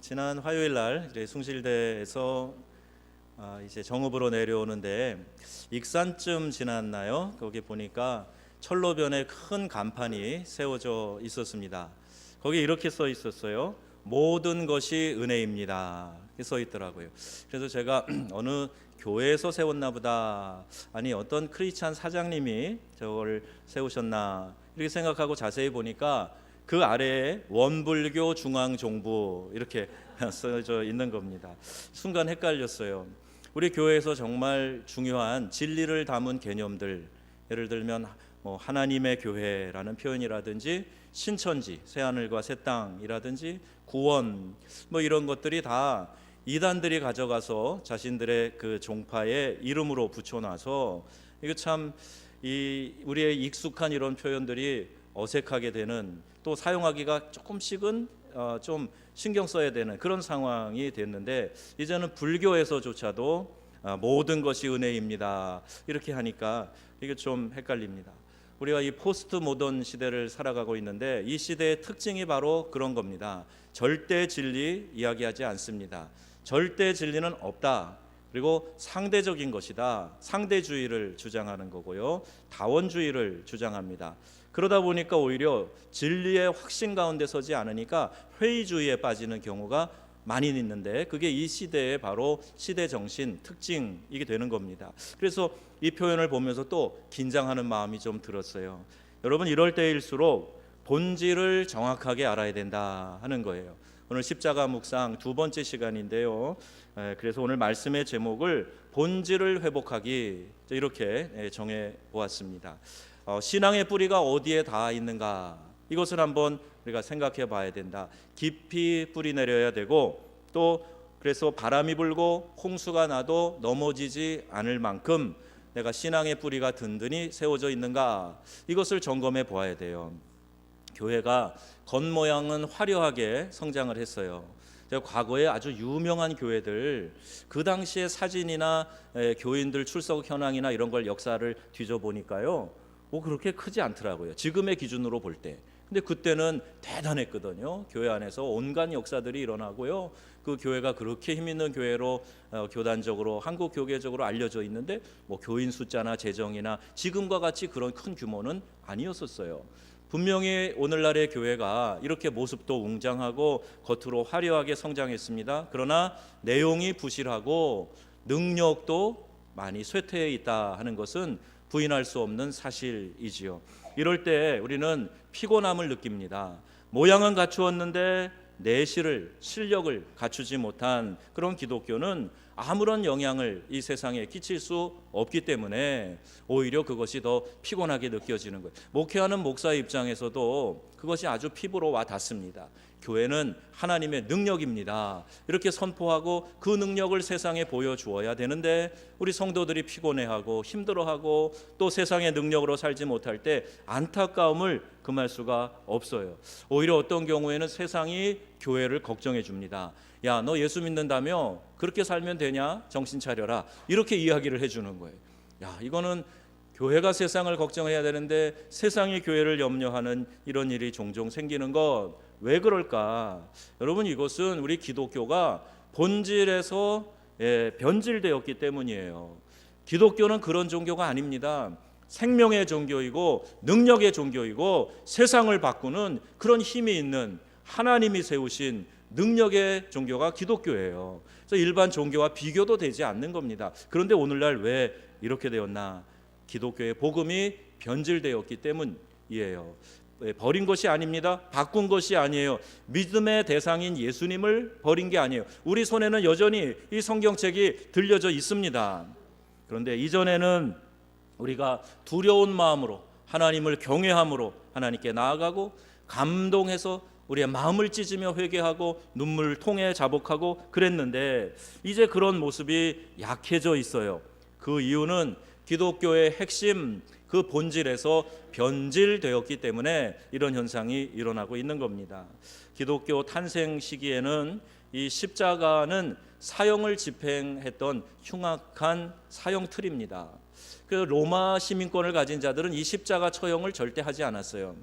지난 화요일 날 이제 숭실대에서 이제 정읍으로 내려오는데 익산쯤 지났나요? 거기 보니까 철로변에 큰 간판이 세워져 있었습니다. 거기 이렇게 써 있었어요. 모든 것이 은혜입니다. 이렇게 써 있더라고요. 그래서 제가 어느 교회에서 세웠나 보다, 아니 어떤 크리스찬 사장님이 저걸 세우셨나 이렇게 생각하고 자세히 보니까 그 아래에 원불교 중앙종부 이렇게 써져 있는 겁니다. 순간 헷갈렸어요. 우리 교회에서 정말 중요한 진리를 담은 개념들, 예를 들면 하나님의 교회라는 표현이라든지 신천지, 새하늘과 새 땅이라든지 구원, 이런 것들이 다 이단들이 가져가서 자신들의 그 종파의 이름으로 붙여놔서 이거 참 우리의 익숙한 이런 표현들이 어색하게 되는, 또 사용하기가 조금씩은 좀 신경 써야 되는 그런 상황이 됐는데, 이제는 불교에서조차도 모든 것이 은혜입니다 이렇게 하니까 이게 좀 헷갈립니다. 우리가 이 포스트 모던 시대를 살아가고 있는데 이 시대의 특징이 바로 그런 겁니다. 절대 진리 이야기하지 않습니다. 절대 진리는 없다. 그리고 상대적인 것이다. 상대주의를 주장하는 거고요. 다원주의를 주장합니다. 그러다 보니까 오히려 진리의 확신 가운데 서지 않으니까 회의주의에 빠지는 경우가 많이 있는데, 그게 이 시대의 바로 시대 정신 특징이게 되는 겁니다. 그래서 이 표현을 보면서 또 긴장하는 마음이 좀 들었어요. 여러분, 이럴 때일수록 본질을 정확하게 알아야 된다 하는 거예요. 오늘 십자가 묵상 두 번째 시간인데요. 그래서 오늘 말씀의 제목을 본질을 회복하기 이렇게 정해 보았습니다. 신앙의 뿌리가 어디에 닿아 있는가, 이것을 한번 우리가 생각해 봐야 된다. 깊이 뿌리 내려야 되고, 또 그래서 바람이 불고 홍수가 나도 넘어지지 않을 만큼 내가 신앙의 뿌리가 든든히 세워져 있는가, 이것을 점검해 보아야 돼요. 교회가 겉모양은 화려하게 성장을 했어요. 제가 과거에 아주 유명한 교회들, 그 당시의 사진이나 교인들 출석 현황이나 이런 걸 역사를 뒤져보니까요, 그렇게 크지 않더라고요. 지금의 기준으로 볼 때. 근데 그때는 대단했거든요. 교회 안에서 온갖 역사들이 일어나고요. 그 교회가 그렇게 힘있는 교회로 교단적으로 한국 교계적으로 알려져 있는데 교인 숫자나 재정이나 지금과 같이 그런 큰 규모는 아니었었어요. 분명히 오늘날의 교회가 이렇게 모습도 웅장하고 겉으로 화려하게 성장했습니다. 그러나 내용이 부실하고 능력도 많이 쇠퇴해 있다 하는 것은 부인할 수 없는 사실이지요. 이럴 때 우리는 피곤함을 느낍니다. 모양은 갖추었는데 내실을, 실력을 갖추지 못한 그런 기독교는 아무런 영향을 이 세상에 끼칠 수 없기 때문에 오히려 그것이 더 피곤하게 느껴지는 거예요. 목회하는 목사 입장에서도 그것이 아주 피부로 와 닿습니다. 교회는 하나님의 능력입니다. 이렇게 선포하고 그 능력을 세상에 보여주어야 되는데, 우리 성도들이 피곤해하고 힘들어하고 또 세상의 능력으로 살지 못할 때 안타까움을 금할 수가 없어요. 오히려 어떤 경우에는 세상이 교회를 걱정해 줍니다. 야, 너 예수 믿는다며 그렇게 살면 되냐? 정신 차려라. 이렇게 이야기를 해주는 거예요. 야, 이거는 교회가 세상을 걱정해야 되는데 세상이 교회를 염려하는 이런 일이 종종 생기는 것, 왜 그럴까? 여러분, 이것은 우리 기독교가 본질에서 변질되었기 때문이에요. 기독교는 그런 종교가 아닙니다. 생명의 종교이고 능력의 종교이고 세상을 바꾸는 그런 힘이 있는 하나님이 세우신 능력의 종교가 기독교예요. 그래서 일반 종교와 비교도 되지 않는 겁니다. 그런데 오늘날 왜 이렇게 되었나? 기독교의 복음이 변질되었기 때문이에요. 버린 것이 아닙니다. 바꾼 것이 아니에요. 믿음의 대상인 예수님을 버린 게 아니에요. 우리 손에는 여전히 이 성경책이 들려져 있습니다. 그런데 이전에는 우리가 두려운 마음으로 하나님을 경외함으로 하나님께 나아가고, 감동해서 우리의 마음을 찢으며 회개하고 눈물을 통해 자복하고 그랬는데, 이제 그런 모습이 약해져 있어요. 그 이유는 기독교의 핵심, 그 본질에서 변질되었기 때문에 이런 현상이 일어나고 있는 겁니다. 기독교 탄생 시기에는 이 십자가는 사형을 집행했던 흉악한 사형 틀입니다. 그 로마 시민권을 가진 자들은 이 십자가 처형을 절대 하지 않았어요.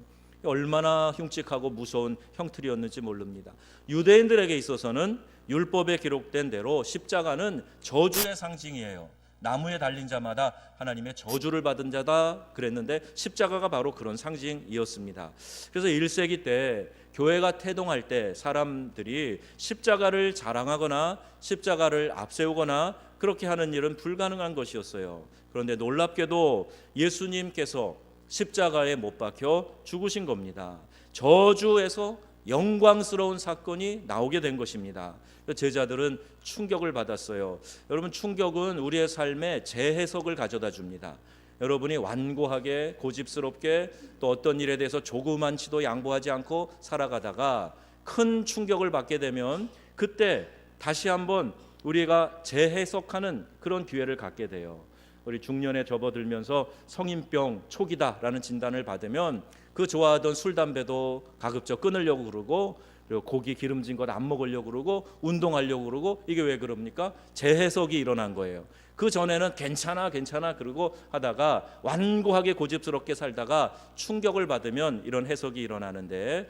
얼마나 흉측하고 무서운 형틀이었는지 모릅니다. 유대인들에게 있어서는 율법에 기록된 대로 십자가는 저주의 상징이에요. 나무에 달린 자마다 하나님의 저주를 받은 자다 그랬는데 십자가가 바로 그런 상징이었습니다. 그래서 1세기 때 교회가 태동할 때 사람들이 십자가를 자랑하거나 십자가를 앞세우거나 그렇게 하는 일은 불가능한 것이었어요. 그런데 놀랍게도 예수님께서 십자가에 못 박혀 죽으신 겁니다. 저주에서 영광스러운 사건이 나오게 된 것입니다. 제자들은 충격을 받았어요. 여러분, 충격은 우리의 삶에 재해석을 가져다 줍니다. 여러분이 완고하게 고집스럽게 또 어떤 일에 대해서 조그만치도 양보하지 않고 살아가다가 큰 충격을 받게 되면 그때 다시 한번 우리가 재해석하는 그런 기회를 갖게 돼요. 우리 중년에 접어들면서 성인병 초기다라는 진단을 받으면 그 좋아하던 술 담배도 가급적 끊으려고 그러고, 그리고 고기 기름진 것 안 먹으려고 그러고, 운동하려고 그러고, 이게 왜 그럽니까? 재해석이 일어난 거예요. 그 전에는 괜찮아 그러고 하다가 완고하게 고집스럽게 살다가 충격을 받으면 이런 해석이 일어나는데,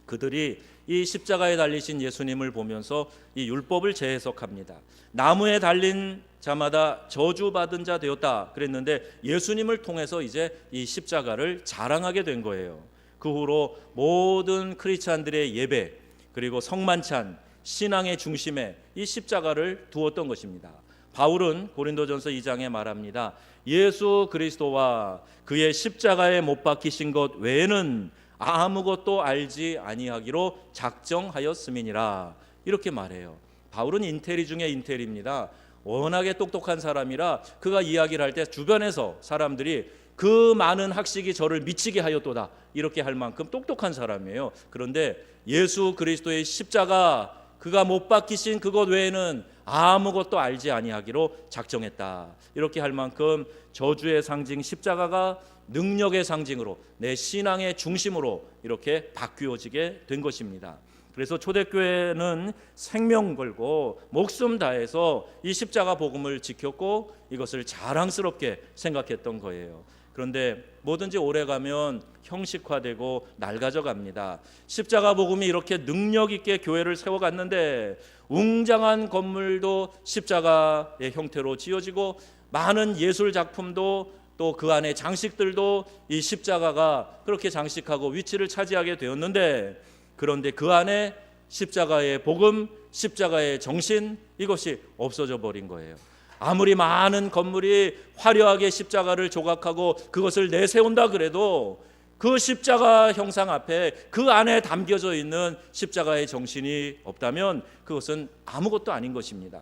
그들이 이 십자가에 달리신 예수님을 보면서 이 율법을 재해석합니다. 나무에 달린 자마다 저주받은 자 되었다 그랬는데 예수님을 통해서 이제 이 십자가를 자랑하게 된 거예요. 그 후로 모든 크리스찬들의 예배 그리고 성만찬 신앙의 중심에 이 십자가를 두었던 것입니다. 바울은 고린도전서 2장에 말합니다. 예수 그리스도와 그의 십자가에 못 박히신 것 외에는 아무것도 알지 아니하기로 작정하였음이니라, 이렇게 말해요. 바울은 인테리 중에 인테리입니다. 워낙에 똑똑한 사람이라 그가 이야기를 할 때 주변에서 사람들이 그 많은 학식이 저를 미치게 하였도다 이렇게 할 만큼 똑똑한 사람이에요. 그런데 예수 그리스도의 십자가, 그가 못 박히신 그것 외에는 아무것도 알지 아니하기로 작정했다, 이렇게 할 만큼 저주의 상징 십자가가 능력의 상징으로 내 신앙의 중심으로 이렇게 바뀌어지게 된 것입니다. 그래서 초대교회는 생명 걸고 목숨 다해서 이 십자가 복음을 지켰고 이것을 자랑스럽게 생각했던 거예요. 그런데 뭐든지 오래가면 형식화되고 낡아져갑니다. 십자가 복음이 이렇게 능력 있게 교회를 세워갔는데 웅장한 건물도 십자가의 형태로 지어지고 많은 예술 작품도 또 그 안에 장식들도 이 십자가가 그렇게 장식하고 위치를 차지하게 되었는데, 그런데 그 안에 십자가의 복음, 십자가의 정신, 이것이 없어져 버린 거예요. 아무리 많은 건물이 화려하게 십자가를 조각하고 그것을 내세운다 그래도 그 십자가 형상 앞에 그 안에 담겨져 있는 십자가의 정신이 없다면 그것은 아무것도 아닌 것입니다.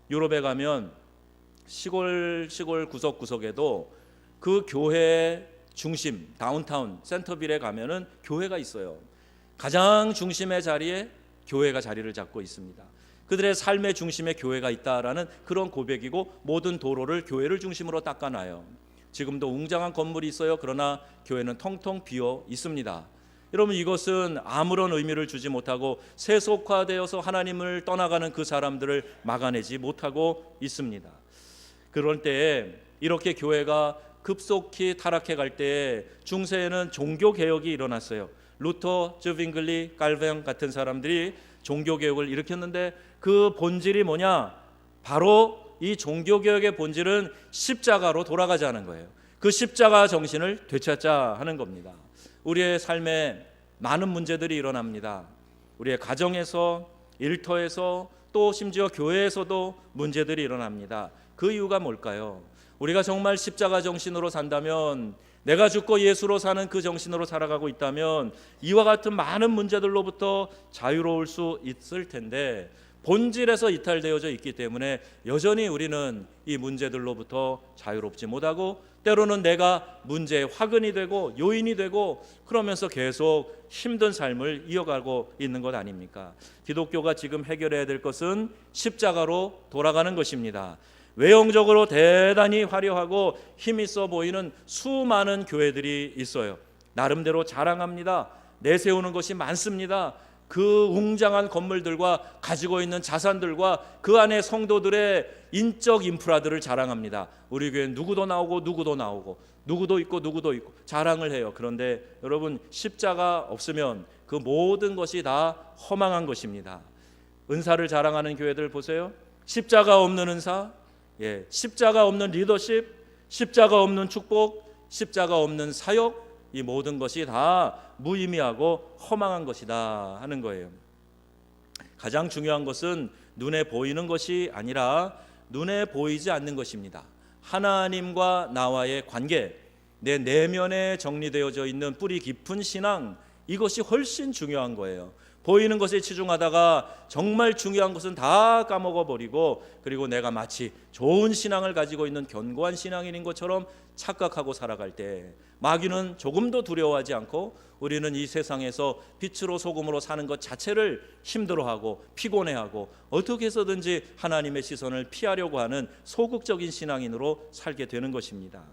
유럽에 가면 시골 구석구석에도 그 교회 중심, 다운타운, 센터빌에 가면은 교회가 있어요. 가장 중심의 자리에 교회가 자리를 잡고 있습니다. 그들의 삶의 중심에 교회가 있다라는 그런 고백이고 모든 도로를 교회를 중심으로 닦아놔요. 지금도 웅장한 건물이 있어요. 그러나 교회는 텅텅 비어 있습니다. 여러분, 이것은 아무런 의미를 주지 못하고 세속화되어서 하나님을 떠나가는 그 사람들을 막아내지 못하고 있습니다. 그럴 때에 이렇게 교회가 급속히 타락해 갈 때에 중세에는 종교개혁이 일어났어요. 루터, 즈빙글리, 칼뱅 같은 사람들이 종교개혁을 일으켰는데 그 본질이 뭐냐? 바로 이 종교개혁의 본질은 십자가로 돌아가자는 거예요. 그 십자가 정신을 되찾자 하는 겁니다. 우리의 삶에 많은 문제들이 일어납니다. 우리의 가정에서, 일터에서, 또 심지어 교회에서도 문제들이 일어납니다. 그 이유가 뭘까요? 우리가 정말 십자가 정신으로 산다면, 내가 죽고 예수로 사는 그 정신으로 살아가고 있다면 이와 같은 많은 문제들로부터 자유로울 수 있을 텐데, 본질에서 이탈되어져 있기 때문에 여전히 우리는 이 문제들로부터 자유롭지 못하고 때로는 내가 문제의 화근이 되고 요인이 되고 그러면서 계속 힘든 삶을 이어가고 있는 것 아닙니까? 기독교가 지금 해결해야 될 것은 십자가로 돌아가는 것입니다. 외형적으로 대단히 화려하고 힘있어 보이는 수많은 교회들이 있어요. 나름대로 자랑합니다. 내세우는 것이 많습니다. 그 웅장한 건물들과 가지고 있는 자산들과 그 안에 성도들의 인적 인프라들을 자랑합니다. 우리 교회는 누구도 나오고 누구도 있고 자랑을 해요. 그런데 여러분, 십자가 없으면 그 모든 것이 다 허망한 것입니다. 은사를 자랑하는 교회들 보세요. 십자가 없는 은사, 십자가 없는 리더십, 십자가 없는 축복, 십자가 없는 사역, 이 모든 것이 다 무의미하고 허망한 것이다 하는 거예요. 가장 중요한 것은 눈에 보이는 것이 아니라 눈에 보이지 않는 것입니다. 하나님과 나와의 관계, 내 내면에 정리되어져 있는 뿌리 깊은 신앙, 이것이 훨씬 중요한 거예요. 보이는 것에 치중하다가 정말 중요한 것은 다 까먹어버리고, 그리고 내가 마치 좋은 신앙을 가지고 있는 견고한 신앙인인 것처럼 착각하고 살아갈 때 마귀는 조금도 두려워하지 않고 우리는 이 세상에서 빛으로 소금으로 사는 것 자체를 힘들어하고 피곤해하고 어떻게 해서든지 하나님의 시선을 피하려고 하는 소극적인 신앙인으로 살게 되는 것입니다.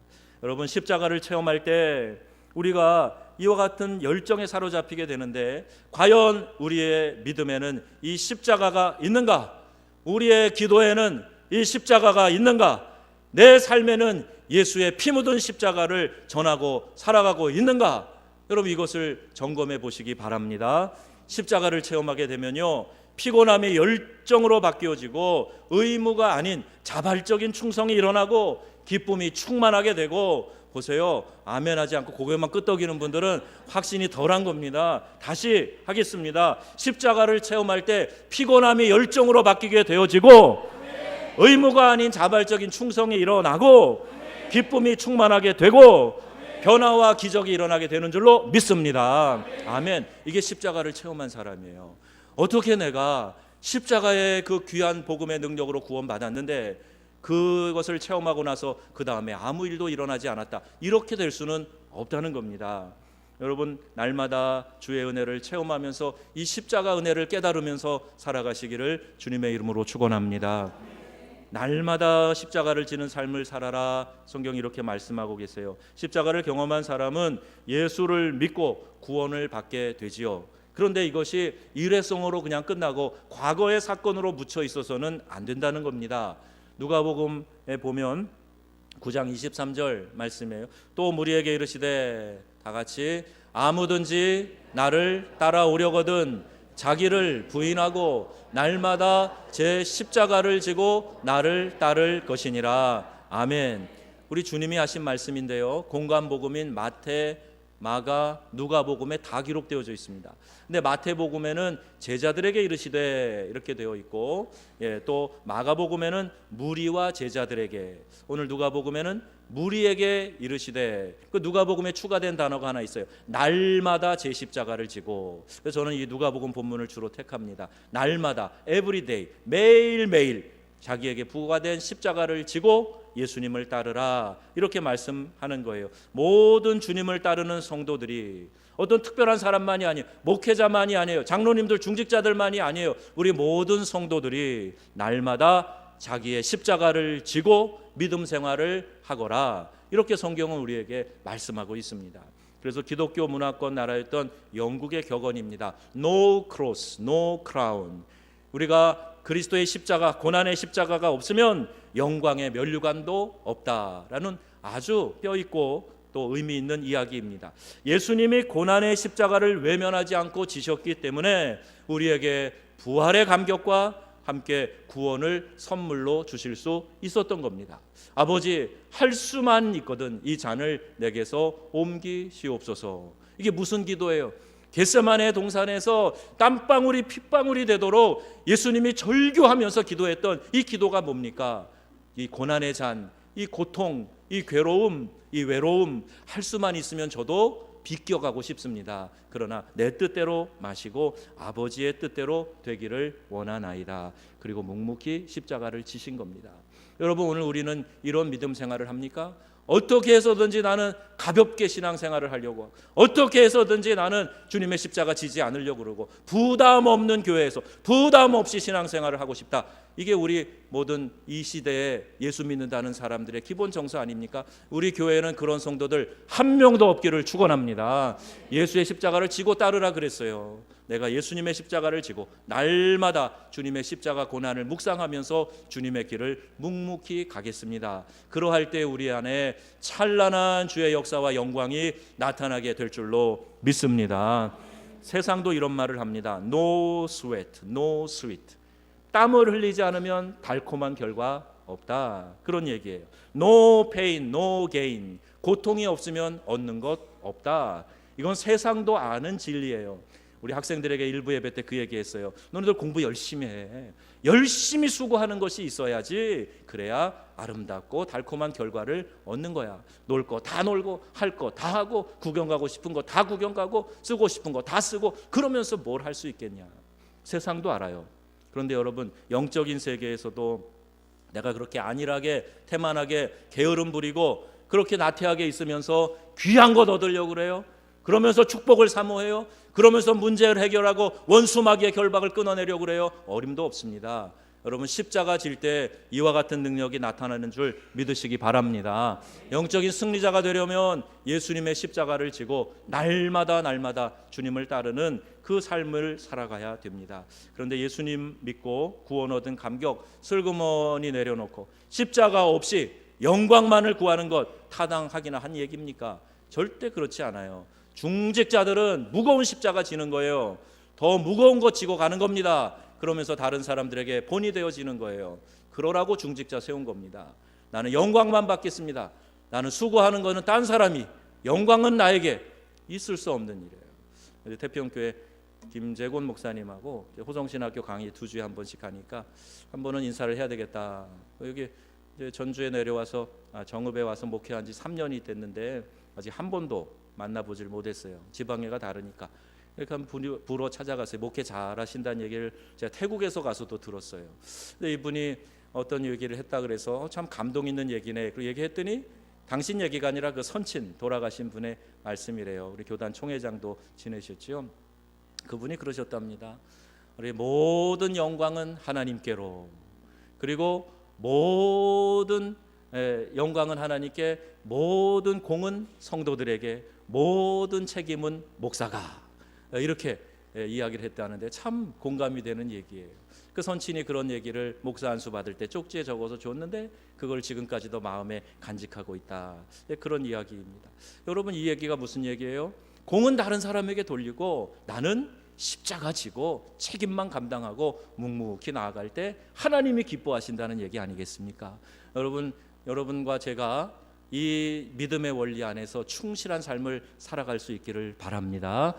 여러분, 십자가를 체험할 때 우리가 이와 같은 열정에 사로잡히게 되는데, 과연 우리의 믿음에는 이 십자가가 있는가? 우리의 기도에는 이 십자가가 있는가? 내 삶에는 예수의 피 묻은 십자가를 전하고 살아가고 있는가? 여러분, 이것을 점검해 보시기 바랍니다. 십자가를 체험하게 되면요, 피곤함이 열정으로 바뀌어지고 의무가 아닌 자발적인 충성이 일어나고 기쁨이 충만하게 되고, 보세요, 아멘 하지 않고 고개만 끄덕이는 분들은 확신이 덜한 겁니다. 다시 하겠습니다. 십자가를 체험할 때 피곤함이 열정으로 바뀌게 되어지고 의무가 아닌 자발적인 충성이 일어나고 기쁨이 충만하게 되고 변화와 기적이 일어나게 되는 줄로 믿습니다. 아멘. 이게 십자가를 체험한 사람이에요. 어떻게 내가 십자가의 그 귀한 복음의 능력으로 구원받았는데 그것을 체험하고 나서 그 다음에 아무 일도 일어나지 않았다, 이렇게 될 수는 없다는 겁니다. 여러분, 날마다 주의 은혜를 체험하면서 이 십자가 은혜를 깨달으면서 살아가시기를 주님의 이름으로 축원합니다. 날마다 십자가를 지는 삶을 살아라, 성경이 이렇게 말씀하고 계세요. 십자가를 경험한 사람은 예수를 믿고 구원을 받게 되지요. 그런데 이것이 일회성으로 그냥 끝나고 과거의 사건으로 묻혀 있어서는 안 된다는 겁니다. 누가복음에 보면 9장 23절 말씀이에요. 또 무리에게 이르시되, 다 같이, 아무든지 나를 따라오려거든 자기를 부인하고 날마다 제 십자가를 지고 나를 따를 것이니라. 아멘. 우리 주님이 하신 말씀인데요, 공관복음인 마태, 마가, 누가복음에 다 기록되어져 있습니다. 근데 마태복음에는 제자들에게 이르시되 이렇게 되어 있고, 또 마가복음에는 무리와 제자들에게, 오늘 누가복음에는 무리에게 이르시되, 그 누가복음에 추가된 단어가 하나 있어요. 날마다 제 십자가를 지고. 그래서 저는 이 누가복음 본문을 주로 택합니다. 날마다, everyday, 매일매일 자기에게 부과된 십자가를 지고 예수님을 따르라, 이렇게 말씀하는 거예요. 모든 주님을 따르는 성도들이 어떤 특별한 사람만이 아니에요. 목회자만이 아니에요. 장로님들, 중직자들만이 아니에요. 우리 모든 성도들이 날마다 자기의 십자가를 지고 믿음 생활을 하거라, 이렇게 성경은 우리에게 말씀하고 있습니다. 그래서 기독교 문화권 나라였던 영국의 격언입니다. No cross, no crown. 우리가 그리스도의 십자가, 고난의 십자가가 없으면 영광의 면류관도 없다라는 아주 뼈있고 또 의미 있는 이야기입니다. 예수님이 고난의 십자가를 외면하지 않고 지셨기 때문에 우리에게 부활의 감격과 함께 구원을 선물로 주실 수 있었던 겁니다. 아버지, 할 수만 있거든 이 잔을 내게서 옮기시옵소서. 이게 무슨 기도예요? 겟세마네 동산에서 땀방울이 핏방울이 되도록 예수님이 절규하면서 기도했던 이 기도가 뭡니까? 이 고난의 잔, 이 고통, 이 괴로움, 이 외로움, 할 수만 있으면 저도 비껴가고 싶습니다. 그러나 내 뜻대로 마시고 아버지의 뜻대로 되기를 원하나이다. 그리고 묵묵히 십자가를 지신 겁니다. 여러분, 오늘 우리는 이런 믿음 생활을 합니까? 어떻게 해서든지 나는 가볍게 신앙생활을 하려고 하고, 어떻게 해서든지 나는 주님의 십자가 지지 않으려고 그러고, 부담 없는 교회에서 부담 없이 신앙생활을 하고 싶다, 이게 우리 모든 이 시대에 예수 믿는다는 사람들의 기본 정서 아닙니까? 우리 교회는 그런 성도들 한 명도 없기를 축원합니다. 예수의 십자가를 지고 따르라 그랬어요. 내가 예수님의 십자가를 지고 날마다 주님의 십자가 고난을 묵상하면서 주님의 길을 묵묵히 가겠습니다. 그러할 때 우리 안에 찬란한 주의 역사와 영광이 나타나게 될 줄로 믿습니다. 세상도 이런 말을 합니다. No sweat, no sweet. 땀을 흘리지 않으면 달콤한 결과 없다. 그런 얘기예요. No pain, no gain. 고통이 없으면 얻는 것 없다. 이건 세상도 아는 진리예요. 우리 학생들에게 일부 예배 때 그 얘기했어요. 너네들 공부 열심히 해. 열심히 수고하는 것이 있어야지. 그래야 아름답고 달콤한 결과를 얻는 거야. 놀 거 다 놀고 할 거 다 하고 구경 가고 싶은 거 다 구경 가고 쓰고 싶은 거 다 쓰고 그러면서 뭘 할 수 있겠냐. 세상도 알아요. 그런데 여러분 영적인 세계에서도 내가 그렇게 안일하게 태만하게 게으름 부리고 그렇게 나태하게 있으면서 귀한 것 얻으려고 그래요. 그러면서 축복을 사모해요. 그러면서 문제를 해결하고 원수마귀의 결박을 끊어내려고 그래요. 어림도 없습니다. 여러분 십자가 질 때 이와 같은 능력이 나타나는 줄 믿으시기 바랍니다. 영적인 승리자가 되려면 예수님의 십자가를 지고 날마다 주님을 따르는 그 삶을 살아가야 됩니다. 그런데 예수님 믿고 구원 얻은 감격 슬그머니 내려놓고 십자가 없이 영광만을 구하는 것 타당하기나 한 얘기입니까? 절대 그렇지 않아요. 중직자들은 무거운 십자가 지는 거예요. 더 무거운 거 지고 가는 겁니다. 그러면서 다른 사람들에게 본이 되어지는 거예요. 그러라고 중직자 세운 겁니다. 나는 영광만 받겠습니다. 나는 수고하는 거는 딴 사람이, 영광은 나에게. 있을 수 없는 일이에요. 태평교회 김재곤 목사님하고 호성신학교 강의 2주에 한 번씩 하니까 한 번은 인사를 해야 되겠다. 여기 전주에 내려와서 정읍에 와서 목회한 지 3년이 됐는데 아직 한 번도 만나보질 못했어요. 지방회가 다르니까. 그러니까 한번 부로 찾아가서 목회 잘하신다는 얘기를 제가 태국에서 가서도 들었어요. 근데 이분이 어떤 얘기를 했다 그래서 참 감동 있는 얘기네. 그 얘기했더니 당신 얘기가 아니라 그 선친 돌아가신 분의 말씀이래요. 우리 교단 총회장도 지내셨죠. 그분이 그러셨답니다. 우리 모든 영광은 하나님께로, 그리고 모든 영광은 하나님께, 모든 공은 성도들에게, 모든 책임은 목사가, 이렇게 이야기를 했다는데 참 공감이 되는 얘기예요. 그 선친이 그런 얘기를 목사 안수 받을 때 쪽지에 적어서 줬는데 그걸 지금까지도 마음에 간직하고 있다. 그런 이야기입니다. 여러분 이 얘기가 무슨 얘기예요? 공은 다른 사람에게 돌리고 나는 십자가 지고 책임만 감당하고 묵묵히 나아갈 때 하나님이 기뻐하신다는 얘기 아니겠습니까? 여러분과 제가 이 믿음의 원리 안에서 충실한 삶을 살아갈 수 있기를 바랍니다.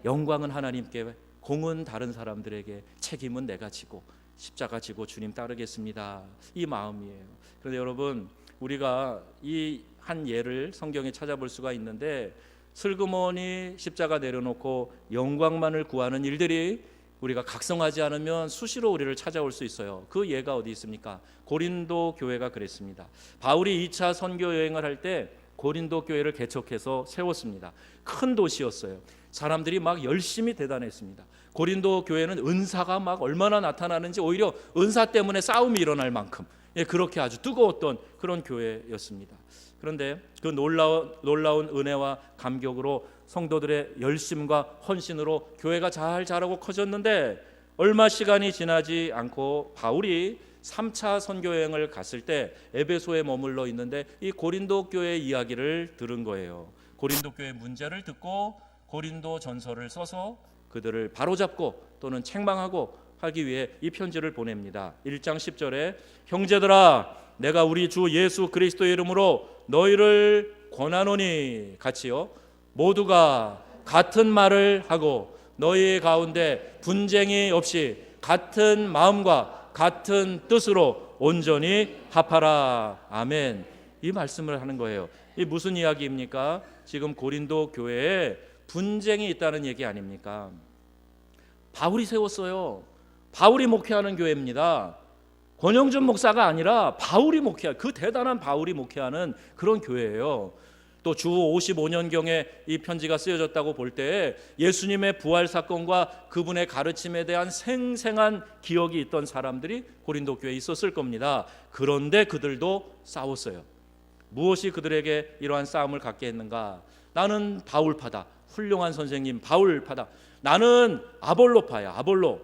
영광은 하나님께, 공은 다른 사람들에게, 책임은 내가 지고 십자가 지고 주님 따르겠습니다. 이 마음이에요. 그런데 여러분 우리가 이 한 예를 성경에 찾아볼 수가 있는데 슬그머니 십자가 내려놓고 영광만을 구하는 일들이 우리가 각성하지 않으면 수시로 우리를 찾아올 수 있어요. 그 예가 어디 있습니까? 고린도 교회가 그랬습니다. 바울이 2차 선교 여행을 할 때 고린도 교회를 개척해서 세웠습니다. 큰 도시였어요. 사람들이 막 열심히 대단했습니다. 고린도 교회는 은사가 막 얼마나 나타나는지 오히려 은사 때문에 싸움이 일어날 만큼 그렇게 아주 뜨거웠던 그런 교회였습니다. 그런데 그 놀라운 은혜와 감격으로 성도들의 열심과 헌신으로 교회가 잘 자라고 커졌는데 얼마 시간이 지나지 않고 바울이 3차 선교여행을 갔을 때 에베소에 머물러 있는데 이 고린도 교회 이야기를 들은 거예요. 고린도 교회 문제를 듣고 고린도 전서를 써서 그들을 바로잡고 또는 책망하고 하기 위해 이 편지를 보냅니다. 1장 10절에 형제들아 내가 우리 주 예수 그리스도의 이름으로 너희를 권하노니 같이요 모두가 같은 말을 하고 너희 가운데 분쟁이 없이 같은 마음과 같은 뜻으로 온전히 합하라. 아멘. 이 말씀을 하는 거예요. 이 무슨 이야기입니까? 지금 고린도 교회에 분쟁이 있다는 얘기 아닙니까? 바울이 세웠어요. 바울이 목회하는 교회입니다. 권영준 목사가 아니라 바울이 목회하는, 그 대단한 바울이 목회하는 그런 교회예요. 또 주 55년경에 이 편지가 쓰여졌다고 볼 때 예수님의 부활 사건과 그분의 가르침에 대한 생생한 기억이 있던 사람들이 고린도 교회에 있었을 겁니다. 그런데 그들도 싸웠어요. 무엇이 그들에게 이러한 싸움을 갖게 했는가? 나는 바울파다. 훌륭한 선생님 바울파다. 나는 아볼로파야. 아볼로.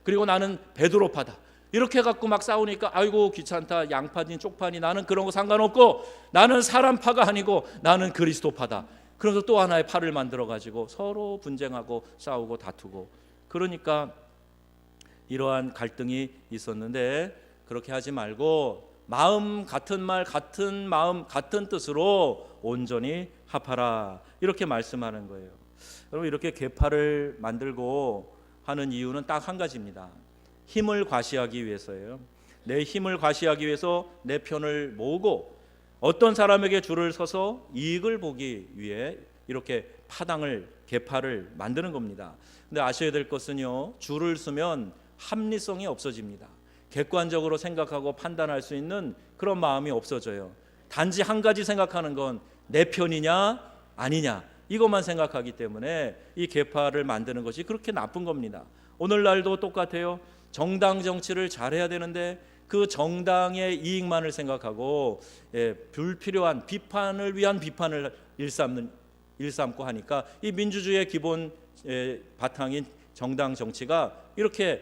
그리고 나는 베드로파다. 이렇게 갖고 막 싸우니까 아이고 귀찮다. 양파니 쪽파니 나는 그런 거 상관없고 나는 사람파가 아니고 나는 그리스도파다. 그래서 또 하나의 파를 만들어 가지고 서로 분쟁하고 싸우고 다투고, 그러니까 이러한 갈등이 있었는데 그렇게 하지 말고 마음 같은 말 같은 마음 같은 뜻으로 온전히 합하라, 이렇게 말씀하는 거예요. 여러분, 이렇게 계파를 만들고 하는 이유는 딱 한 가지입니다. 힘을 과시하기 위해서예요. 내 힘을 과시하기 위해서 내 편을 모으고 어떤 사람에게 줄을 서서 이익을 보기 위해 이렇게 파당을 계파를 만드는 겁니다. 근데 아셔야 될 것은요, 줄을 서면 합리성이 없어집니다. 객관적으로 생각하고 판단할 수 있는 그런 마음이 없어져요. 단지 한 가지 생각하는 건 내 편이냐 아니냐, 이것만 생각하기 때문에 이 계파를 만드는 것이 그렇게 나쁜 겁니다. 오늘날도 똑같아요. 정당 정치를 잘해야 되는데 그 정당의 이익만을 생각하고 불필요한 비판을 위한 비판을 일삼고 하니까 이 민주주의의 기본 바탕인 정당 정치가 이렇게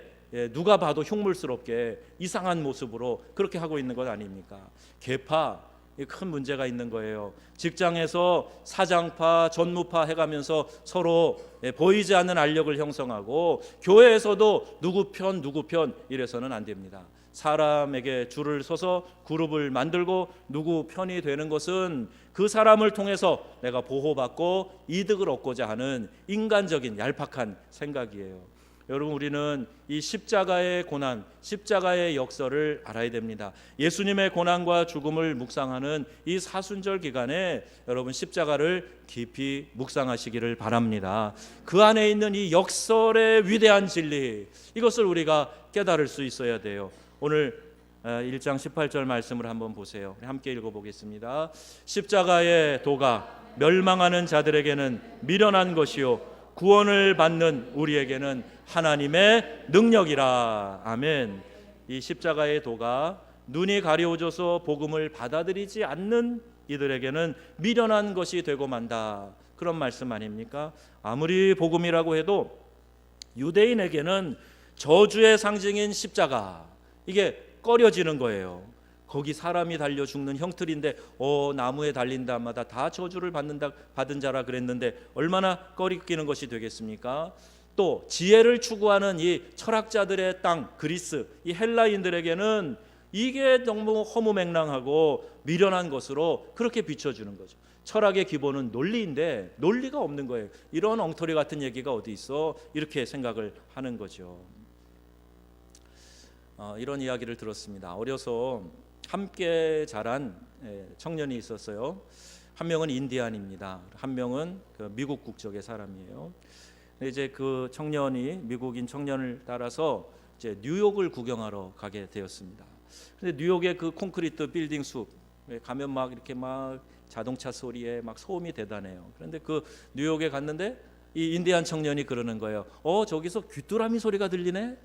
누가 봐도 흉물스럽게 이상한 모습으로 그렇게 하고 있는 것 아닙니까? 계파, 큰 문제가 있는 거예요. 직장에서 사장파, 전무파 해가면서 서로 보이지 않는 알력을 형성하고, 교회에서도 누구 편 이래서는 안 됩니다. 사람에게 줄을 서서 그룹을 만들고 누구 편이 되는 것은 그 사람을 통해서 내가 보호받고 이득을 얻고자 하는 인간적인 얄팍한 생각이에요. 여러분, 우리는 이 십자가의 고난, 십자가의 역설을 알아야 됩니다. 예수님의 고난과 죽음을 묵상하는 이 사순절 기간에 여러분 십자가를 깊이 묵상하시기를 바랍니다. 그 안에 있는 이 역설의 위대한 진리, 이것을 우리가 깨달을 수 있어야 돼요. 오늘 1장 18절 말씀을 한번 보세요. 함께 읽어보겠습니다. 십자가의 도가 멸망하는 자들에게는 미련한 것이요 구원을 받는 우리에게는 하나님의 능력이라. 아멘. 이 십자가의 도가 눈이 가려워져서 복음을 받아들이지 않는 이들에게는 미련한 것이 되고 만다, 그런 말씀 아닙니까? 아무리 복음이라고 해도 유대인에게는 저주의 상징인 십자가, 이게 꺼려지는 거예요. 거기 사람이 달려 죽는 형틀인데 나무에 달린 자마다 다 저주를 받은 자라 그랬는데 얼마나 꺼리끼는 것이 되겠습니까? 또 지혜를 추구하는 이 철학자들의 땅 그리스, 이 헬라인들에게는 이게 너무 허무맹랑하고 미련한 것으로 그렇게 비춰주는 거죠. 철학의 기본은 논리인데 논리가 없는 거예요. 이런 엉터리 같은 얘기가 어디 있어, 이렇게 생각을 하는 거죠. 이런 이야기를 들었습니다. 어려서 함께 자란 청년이 있었어요. 한 명은 인디안입니다. 한 명은 미국 국적의 사람이에요. 이제 그 청년이 미국인 청년을 따라서 이제 뉴욕을 구경하러 가게 되었습니다. 근데 뉴욕의 그 콘크리트 빌딩 숲 가면 막 이렇게 막 자동차 소리에 막 소음이 대단해요. 그런데 그 뉴욕에 갔는데 이 인디안 청년이 그러는 거예요. 저기서 귀뚜라미 소리가 들리네.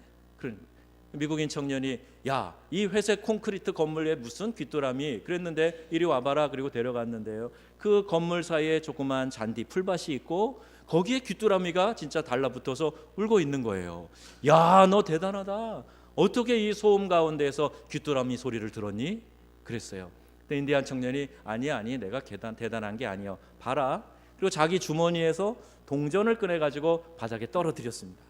미국인 청년이 야, 이 회색 콘크리트 건물에 무슨 귀뚜라미, 그랬는데 이리 와봐라. 그리고 데려갔는데요, 그 건물 사이에 조그만 잔디 풀밭이 있고 거기에 귀뚜라미가 진짜 달라붙어서 울고 있는 거예요. 야, 너 대단하다. 어떻게 이 소음 가운데에서 귀뚜라미 소리를 들었니? 그랬어요. 근데 인디안 청년이 아니 내가 대단한 게 아니요, 봐라. 그리고 자기 주머니에서 동전을 꺼내가지고 바닥에 떨어뜨렸습니다.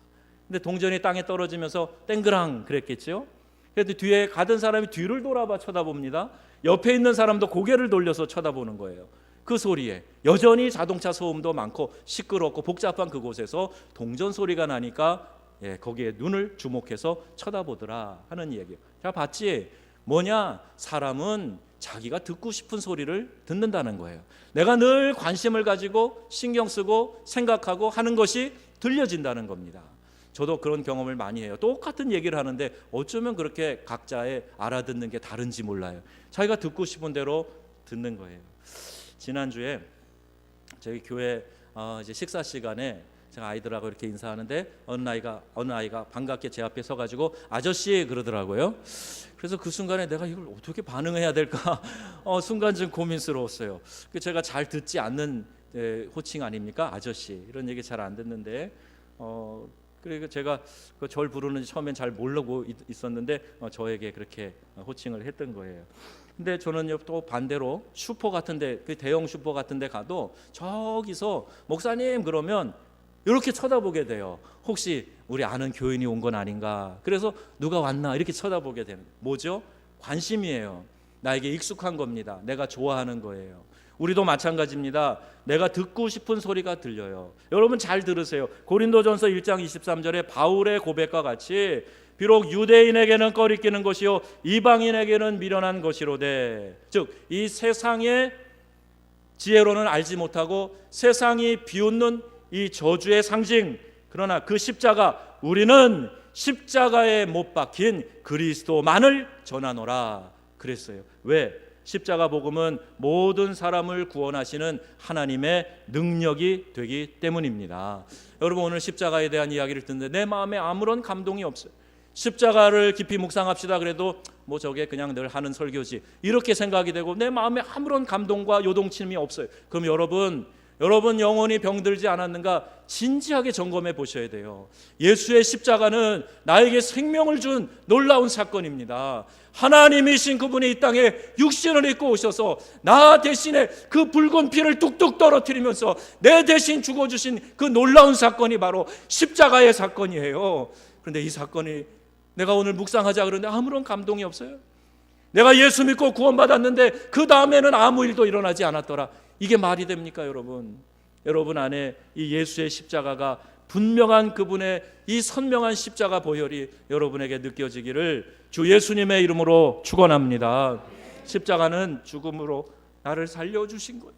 근데 동전이 땅에 떨어지면서 땡그랑 그랬겠죠. 그래도 뒤에 가던 사람이 뒤를 돌아봐 쳐다봅니다. 옆에 있는 사람도 고개를 돌려서 쳐다보는 거예요. 그 소리에 여전히 자동차 소음도 많고 시끄럽고 복잡한 그곳에서 동전 소리가 나니까 거기에 눈을 주목해서 쳐다보더라 하는 얘기예요. 자, 봤지? 뭐냐? 사람은 자기가 듣고 싶은 소리를 듣는다는 거예요. 내가 늘 관심을 가지고 신경 쓰고 생각하고 하는 것이 들려진다는 겁니다. 저도 그런 경험을 많이 해요. 똑같은 얘기를 하는데 어쩌면 그렇게 각자의 알아듣는 게 다른지 몰라요. 자기가 듣고 싶은 대로 듣는 거예요. 지난주에 저희 교회 이제 식사 시간에 제가 아이들하고 이렇게 인사하는데 어느 아이가 반갑게 제 앞에 서가지고 아저씨 그러더라고요. 그래서 그 순간에 내가 이걸 어떻게 반응해야 될까 순간 좀 고민스러웠어요. 제가 잘 듣지 않는 호칭 아닙니까? 아저씨 이런 얘기 잘 안 듣는데 그리고 제가 절 부르는지 처음엔 잘 모르고 있었는데 저에게 그렇게 호칭을 했던 거예요. 근데 저는 또 반대로 슈퍼 같은데, 그 대형 슈퍼 같은데 가도 저기서 목사님 그러면 이렇게 쳐다보게 돼요. 혹시 우리 아는 교인이 온 건 아닌가? 그래서 누가 왔나 이렇게 쳐다보게 되는, 뭐죠? 관심이에요. 나에게 익숙한 겁니다. 내가 좋아하는 거예요. 우리도 마찬가지입니다. 내가 듣고 싶은 소리가 들려요. 여러분 잘 들으세요. 고린도전서 1장 23절에 바울의 고백과 같이 비록 유대인에게는 꺼리끼는 것이요 이방인에게는 미련한 것이로되, 즉 이 세상의 지혜로는 알지 못하고 세상이 비웃는 이 저주의 상징, 그러나 그 십자가, 우리는 십자가에 못 박힌 그리스도만을 전하노라 그랬어요. 왜? 십자가 복음은 모든 사람을 구원하시는 하나님의 능력이 되기 때문입니다. 여러분 오늘 십자가에 대한 이야기를 듣는데 내 마음에 아무런 감동이 없어요. 십자가를 깊이 묵상합시다 그래도 뭐 저게 그냥 늘 하는 설교지 이렇게 생각이 되고 내 마음에 아무런 감동과 요동침이 없어요. 그럼 여러분 영혼이 병들지 않았는가 진지하게 점검해 보셔야 돼요. 예수의 십자가는 나에게 생명을 준 놀라운 사건입니다. 하나님이신 그분이 이 땅에 육신을 입고 오셔서 나 대신에 그 붉은 피를 뚝뚝 떨어뜨리면서 내 대신 죽어주신 그 놀라운 사건이 바로 십자가의 사건이에요. 그런데 이 사건이 내가 오늘 묵상하자 그러는데 아무런 감동이 없어요. 내가 예수 믿고 구원받았는데 그 다음에는 아무 일도 일어나지 않았더라. 이게 말이 됩니까 여러분? 여러분 안에 이 예수의 십자가가 분명한 그분의 이 선명한 십자가 보혈이 여러분에게 느껴지기를 주 예수님의 이름으로 축원합니다. 십자가는 죽음으로 나를 살려주신 거예요.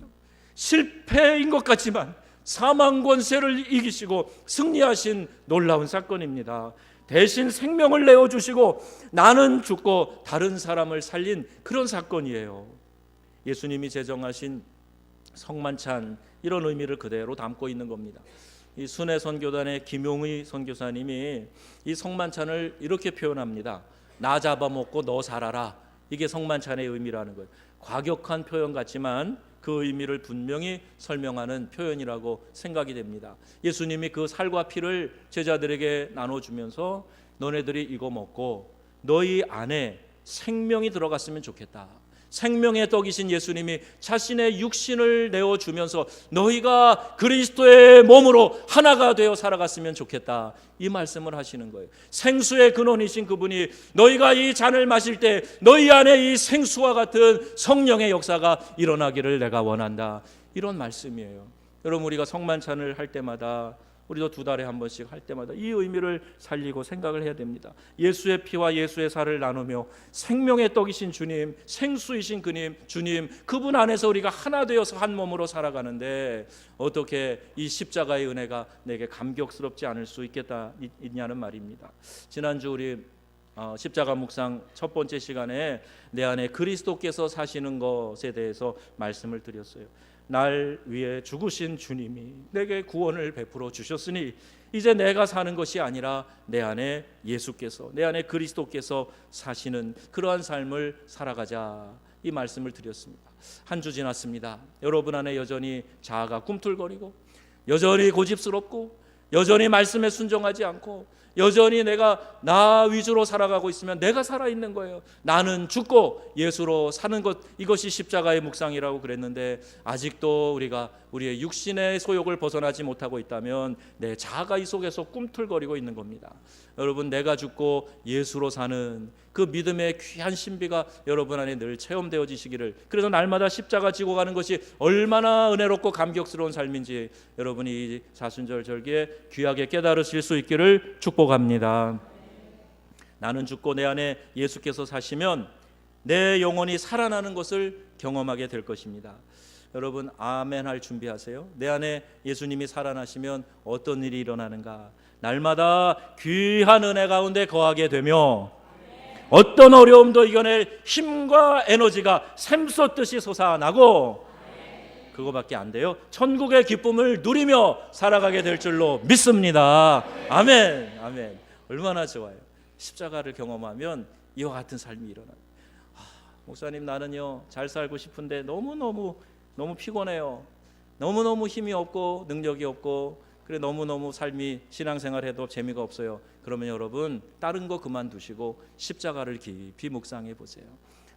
실패인 것 같지만 사망 권세를 이기시고 승리하신 놀라운 사건입니다. 대신 생명을 내어주시고 나는 죽고 다른 사람을 살린 그런 사건이에요. 예수님이 제정하신 성만찬, 이런 의미를 그대로 담고 있는 겁니다. 이 순회 선교단의 김용의 선교사님이 이 성만찬을 이렇게 표현합니다. 나 잡아먹고 너 살아라. 이게 성만찬의 의미라는 거예요. 과격한 표현 같지만 그 의미를 분명히 설명하는 표현이라고 생각이 됩니다. 예수님이 그 살과 피를 제자들에게 나눠주면서 너네들이 이거 먹고 너희 안에 생명이 들어갔으면 좋겠다. 생명의 떡이신 예수님이 자신의 육신을 내어주면서 너희가 그리스도의 몸으로 하나가 되어 살아갔으면 좋겠다, 이 말씀을 하시는 거예요. 생수의 근원이신 그분이 너희가 이 잔을 마실 때 너희 안에 이 생수와 같은 성령의 역사가 일어나기를 내가 원한다, 이런 말씀이에요. 여러분 우리가 성만찬을 할 때마다, 우리도 2달에 한 번씩 할 때마다 이 의미를 살리고 생각을 해야 됩니다. 예수의 피와 예수의 살을 나누며 생명의 떡이신 주님, 생수이신 주님, 그분 안에서 우리가 하나 되어서 한 몸으로 살아가는데 어떻게 이 십자가의 은혜가 내게 감격스럽지 않을 수 있냐는 말입니다. 지난주 우리 십자가 묵상 첫 번째 시간에 내 안에 그리스도께서 사시는 것에 대해서 말씀을 드렸어요. 날 위해 죽으신 주님이 내게 구원을 베풀어 주셨으니 이제 내가 사는 것이 아니라 내 안에 예수께서, 내 안에 그리스도께서 사시는 그러한 삶을 살아가자, 이 말씀을 드렸습니다. 한 주 지났습니다. 여러분 안에 여전히 자아가 꿈틀거리고 여전히 고집스럽고 여전히 말씀에 순종하지 않고 여전히 내가 나 위주로 살아가고 있으면 내가 살아있는 거예요. 나는 죽고 예수로 사는 것, 이것이 십자가의 묵상이라고 그랬는데 아직도 우리가 우리의 육신의 소욕을 벗어나지 못하고 있다면 내 자아가 이 속에서 꿈틀거리고 있는 겁니다. 여러분 내가 죽고 예수로 사는 그 믿음의 귀한 신비가 여러분 안에 늘 체험되어지시기를, 그래서 날마다 십자가 지고 가는 것이 얼마나 은혜롭고 감격스러운 삶인지 여러분이 이 사순절 절기에 귀하게 깨달으실 수 있기를 축복합니다. 나는 죽고 내 안에 예수께서 사시면 내 영혼이 살아나는 것을 경험하게 될 것입니다. 여러분 아멘 할 준비하세요. 내 안에 예수님이 살아나시면 어떤 일이 일어나는가? 날마다 귀한 은혜 가운데 거하게 되며 어떤 어려움도 이겨낼 힘과 에너지가 샘솟듯이 솟아나고 그거밖에 안 돼요. 천국의 기쁨을 누리며 살아가게 될 줄로 믿습니다. 아멘. 아멘. 얼마나 좋아요. 십자가를 경험하면 이와 같은 삶이 일어나요. 목사님, 나는요 잘 살고 싶은데 너무 피곤해요. 너무너무 힘이 없고 능력이 없고 그래 너무너무 삶이 신앙생활해도 재미가 없어요. 그러면 여러분 다른 거 그만두시고 십자가를 깊이 묵상해 보세요.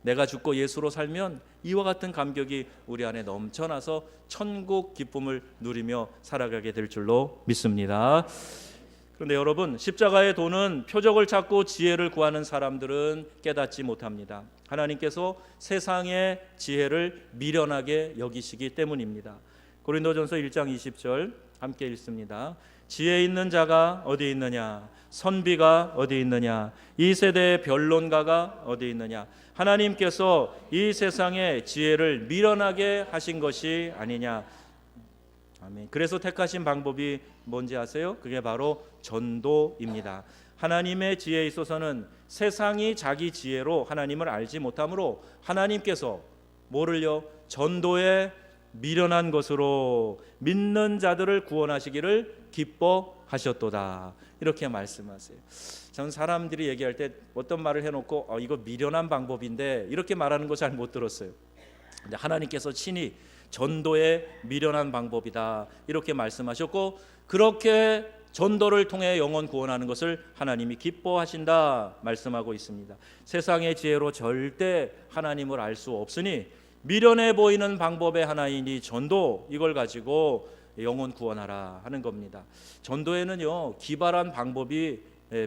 내가 죽고 예수로 살면 이와 같은 감격이 우리 안에 넘쳐나서 천국 기쁨을 누리며 살아가게 될 줄로 믿습니다. 그런데 여러분, 십자가의 도는 표적을 찾고 지혜를 구하는 사람들은 깨닫지 못합니다. 하나님께서 세상의 지혜를 미련하게 여기시기 때문입니다. 고린도전서 1장 20절 함께 읽습니다. 지혜 있는 자가 어디 있느냐? 선비가 어디 있느냐? 이 세대의 변론가가 어디 있느냐? 하나님께서 이 세상의 지혜를 미련하게 하신 것이 아니냐? 아멘. 그래서 택하신 방법이 뭔지 아세요? 그게 바로 전도입니다. 하나님의 지혜에 있어서는 세상이 자기 지혜로 하나님을 알지 못하므로 하나님께서 뭐를요? 전도에 미련한 것으로 믿는 자들을 구원하시기를 기뻐하셨도다. 이렇게 말씀하세요. 저는 사람들이 얘기할 때 어떤 말을 해놓고 이거 미련한 방법인데 이렇게 말하는 거 잘 못 들었어요. 근데 하나님께서 친히 전도의 미련한 방법이다 이렇게 말씀하셨고, 그렇게 전도를 통해 영혼 구원하는 것을 하나님이 기뻐하신다 말씀하고 있습니다. 세상의 지혜로 절대 하나님을 알 수 없으니 미련해 보이는 방법의 하나인 이 전도, 이걸 가지고 영혼 구원하라 하는 겁니다. 전도에는요 기발한 방법이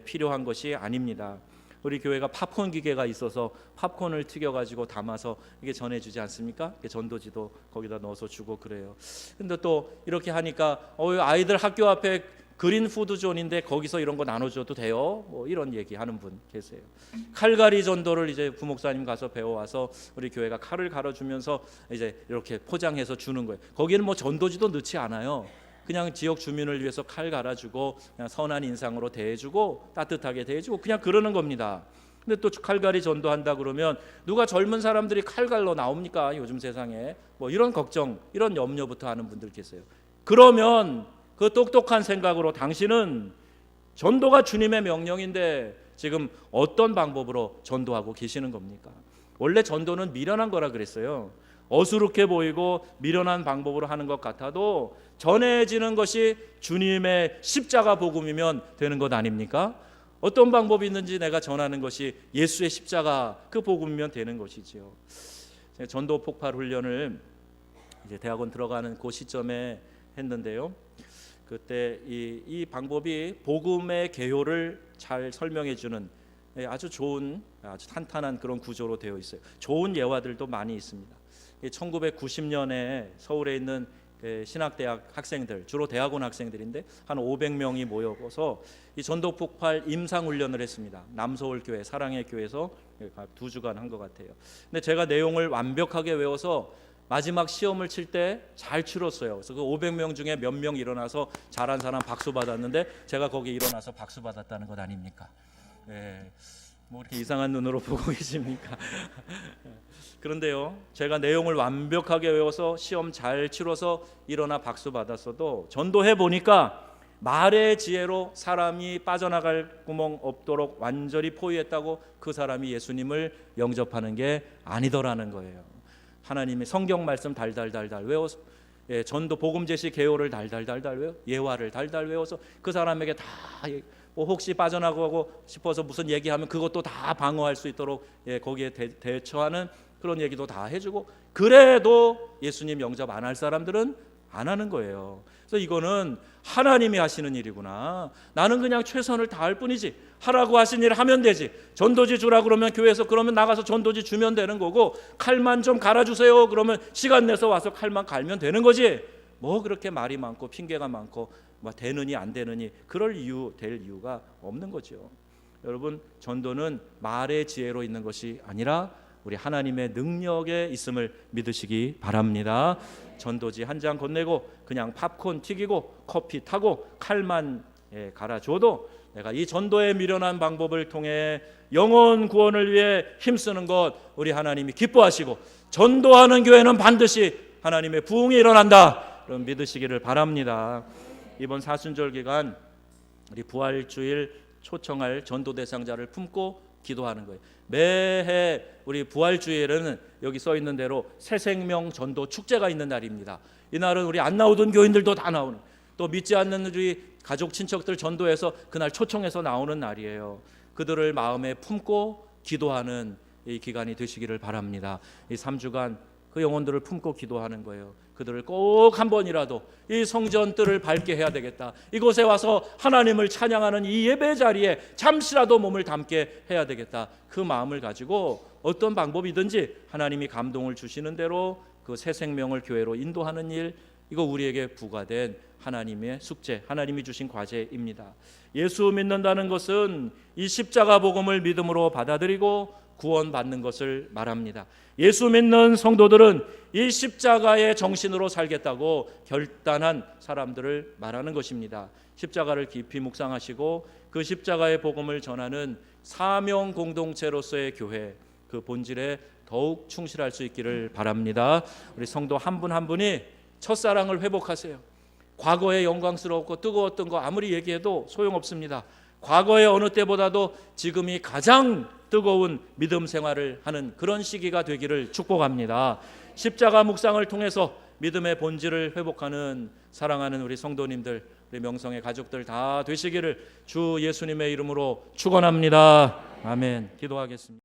필요한 것이 아닙니다. 우리 교회가 팝콘 기계가 있어서 팝콘을 튀겨가지고 담아서 이게 전해주지 않습니까? 전도지도 거기다 넣어서 주고 그래요. 근데 또 이렇게 하니까 아이들 학교 앞에 그린 푸드존인데 거기서 이런 거 나눠줘도 돼요? 뭐 이런 얘기하는 분 계세요. 칼갈이 전도를 이제 부목사님 가서 배워와서 우리 교회가 칼을 갈아주면서 이제 이렇게 포장해서 주는 거예요. 거기는 뭐 전도지도 넣지 않아요. 그냥 지역 주민을 위해서 칼 갈아주고 그냥 선한 인상으로 대해주고 따뜻하게 대해주고 그냥 그러는 겁니다. 근데 또 칼갈이 전도한다 그러면 누가 젊은 사람들이 칼갈로 나옵니까? 요즘 세상에 뭐 이런 걱정, 이런 염려부터 하는 분들 계세요. 그러면 그 똑똑한 생각으로 당신은 전도가 주님의 명령인데 지금 어떤 방법으로 전도하고 계시는 겁니까? 원래 전도는 미련한 거라 그랬어요. 어수룩해 보이고 미련한 방법으로 하는 것 같아도 전해지는 것이 주님의 십자가 복음이면 되는 것 아닙니까? 어떤 방법이 있는지 내가 전하는 것이 예수의 십자가 그 복음이면 되는 것이지요. 전도 폭발 훈련을 이제 대학원 들어가는 그 시점에 했는데요. 그때 이 방법이 복음의 개요를 잘 설명해 주는 아주 좋은, 아주 탄탄한 그런 구조로 되어 있어요. 좋은 예화들도 많이 있습니다. 1990년에 서울에 있는 신학대학 학생들, 주로 대학원 학생들인데 한 500명이 모여서 이 전도 폭발 임상 훈련을 했습니다. 남서울교회 사랑의 교회에서 2주간 한 것 같아요. 근데 제가 내용을 완벽하게 외워서 마지막 시험을 칠 때 잘 치렀어요. 그래서 그 500명 중에 몇 명 일어나서 잘한 사람 박수 받았는데 제가 거기 일어나서 박수 받았다는 것 아닙니까? 뭐 이렇게 이상한 눈으로 보고 계십니까? 그런데요, 제가 내용을 완벽하게 외워서 시험 잘 치러서 일어나 박수 받았어도 전도해 보니까 말의 지혜로 사람이 빠져나갈 구멍 없도록 완전히 포위했다고 그 사람이 예수님을 영접하는 게 아니더라는 거예요. 하나님의 성경 말씀 달달달달 외워서 전도 복음 제시 개요를 달달달달 외워 예화를 달달 외워서 그 사람에게 다 혹시 빠져나가고 싶어서 무슨 얘기하면 그것도 다 방어할 수 있도록 거기에 대처하는 그런 얘기도 다 해주고, 그래도 예수님 영접 안 할 사람들은 안 하는 거예요. 그래서 이거는 하나님이 하시는 일이구나. 나는 그냥 최선을 다할 뿐이지. 하라고 하신 일 하면 되지. 전도지 주라 그러면 교회에서 그러면 나가서 전도지 주면 되는 거고, 칼만 좀 갈아주세요 그러면 시간 내서 와서 칼만 갈면 되는 거지. 뭐 그렇게 말이 많고 핑계가 많고 뭐 되느니 안 되느니 될 이유가 없는 거죠. 여러분, 전도는 말의 지혜로 있는 것이 아니라 우리 하나님의 능력에 있음을 믿으시기 바랍니다. 전도지 한 장 건네고 그냥 팝콘 튀기고 커피 타고 칼만 갈아줘도 내가 이 전도에 미련한 방법을 통해 영혼 구원을 위해 힘쓰는 것 우리 하나님이 기뻐하시고, 전도하는 교회는 반드시 하나님의 부흥이 일어난다. 그럼 믿으시기를 바랍니다. 이번 사순절 기간 우리 부활주일 초청할 전도 대상자를 품고 기도하는 거예요. 매해 우리 부활주일에는 여기 써 있는 대로 새생명 전도 축제가 있는 날입니다. 이날은 우리 안 나오던 교인들도 다 나오는, 또 믿지 않는 우리 가족 친척들 전도해서 그날 초청해서 나오는 날이에요. 그들을 마음에 품고 기도하는 이 기간이 되시기를 바랍니다. 이 3주간 그 영혼들을 품고 기도하는 거예요. 그들을 꼭 한 번이라도 이 성전 뜰을 밟게 해야 되겠다. 이곳에 와서 하나님을 찬양하는 이 예배 자리에 잠시라도 몸을 담게 해야 되겠다. 그 마음을 가지고 어떤 방법이든지 하나님이 감동을 주시는 대로 그 새 생명을 교회로 인도하는 일, 이거 우리에게 부과된 하나님의 숙제, 하나님이 주신 과제입니다. 예수 믿는다는 것은 이 십자가 복음을 믿음으로 받아들이고 구원받는 것을 말합니다. 예수 믿는 성도들은 이 십자가의 정신으로 살겠다고 결단한 사람들을 말하는 것입니다. 십자가를 깊이 묵상하시고 그 십자가의 복음을 전하는 사명 공동체로서의 교회, 그 본질에 더욱 충실할 수 있기를 바랍니다. 우리 성도 한 분 한 분이 첫사랑을 회복하세요. 과거에 영광스럽고 뜨거웠던 거 아무리 얘기해도 소용없습니다. 과거의 어느 때보다도 지금이 가장 뜨거운 믿음 생활을 하는 그런 시기가 되기를 축복합니다. 십자가 묵상을 통해서 믿음의 본질을 회복하는 사랑하는 우리 성도님들, 우리 명성의 가족들 다 되시기를 주 예수님의 이름으로 축원합니다. 아멘. 기도하겠습니다.